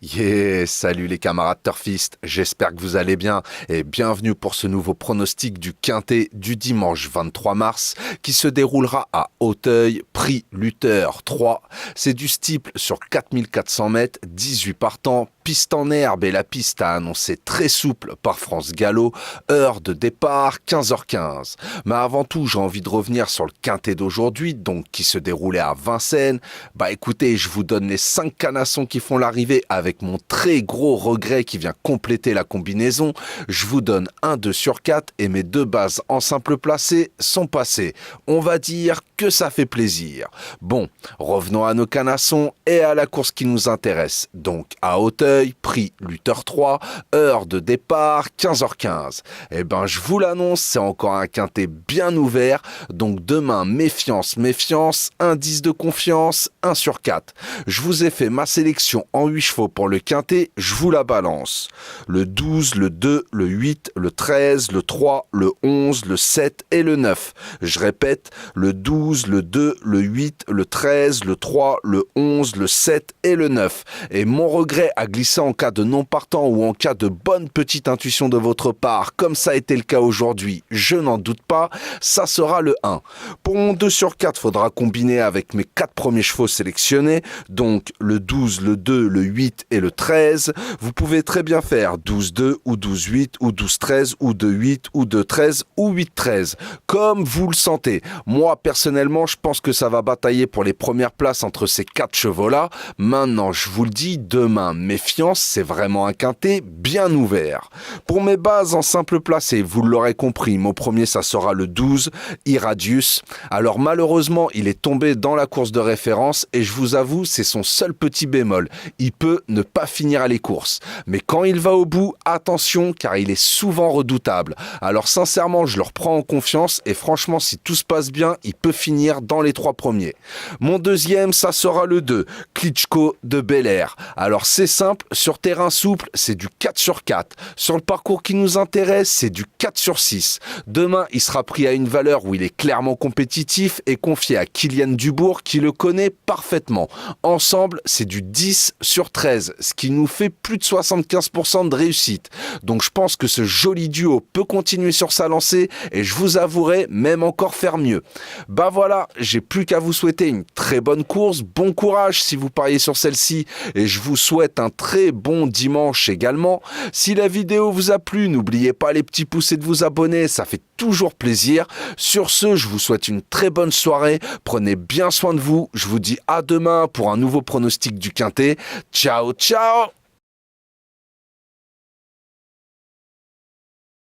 Yeah, salut les camarades turfistes, j'espère que vous allez bien et bienvenue pour ce nouveau pronostic du Quintet du dimanche 23 mars qui se déroulera à Auteuil, prix Lutteur 3. C'est du steeple sur 4400 mètres, 18 partants, piste en herbe et la piste a annoncé très souple par France Gallo, heure de départ 15h15. Mais avant tout, j'ai envie de revenir sur le Quintet d'aujourd'hui, donc qui se déroulait à Vincennes. Écoutez, je vous donne les 5 canassons qui font l'arrivée avec mon très gros regret qui vient compléter la combinaison. Je vous donne un 2 sur 4 et mes deux bases en simple placé sont passées. On va dire que ça fait plaisir. Bon, revenons à nos canassons et à la course qui nous intéresse. Donc à Auteuil, prix Lutteur 3, heure de départ 15h15. Je vous l'annonce, c'est encore un quintet bien ouvert. Donc demain, méfiance, méfiance, indice de confiance, 1 sur 4. Je vous ai fait ma sélection en 8 chevaux pour le quintet, je vous la balance. Le 12, le 2, le 8, le 13, le 3, le 11, le 7 et le 9. Je répète, le 12, le 2, le 8, le 13, le 3, le 11, le 7 et le 9. Et mon regret à glisser en cas de non partant ou en cas de bonne petite intuition de votre part, comme ça a été le cas aujourd'hui, je n'en doute pas, ça sera le 1. Pour mon 2 sur 4, faudra combiner avec mes 4 premiers chevaux sélectionnés, donc le 12, le 2, le 8 et le 13. Vous pouvez très bien faire 12-2 ou 12-8 ou 12-13 ou 2-8 ou 2-13 ou 8-13, comme vous le sentez. Moi, personnellement, je pense que ça va batailler pour les premières places entre ces 4 chevaux-là. Maintenant, je vous le dis, demain, méfiance, c'est vraiment un quintet bien ouvert. Pour mes bases en simple placé, vous l'aurez compris, mon premier, ça sera le 12, Iradius. Alors malheureusement, il est tombé dans la course de référence et je vous avoue, c'est son seul petit bémol. Il peut ne pas finir à les courses. Mais quand il va au bout, attention, car il est souvent redoutable. Alors sincèrement, je le reprends en confiance et franchement, si tout se passe bien, il peut finir dans les 3 premiers. Mon deuxième, ça sera le 2, Klitschko de Bel-Air. Alors c'est simple, sur terrain souple, c'est du 4 sur 4. Sur le parcours qui nous intéresse, c'est du 4 sur 6. Demain, il sera pris à une valeur où il est clairement compétitif et confié à Kylian Dubourg qui le connaît parfaitement. Ensemble, c'est du 10 sur 13, ce qui nous fait plus de 75% de réussite. Donc je pense que ce joli duo peut continuer sur sa lancée et je vous avouerai même encore faire mieux. Voilà, j'ai plus qu'à vous souhaiter une très bonne course, bon courage si vous pariez sur celle-ci et je vous souhaite un très bon dimanche également. Si la vidéo vous a plu, n'oubliez pas les petits pouces et de vous abonner, ça fait toujours plaisir. Sur ce, je vous souhaite une très bonne soirée, prenez bien soin de vous, je vous dis à demain pour un nouveau pronostic du Quintet. Ciao, ciao!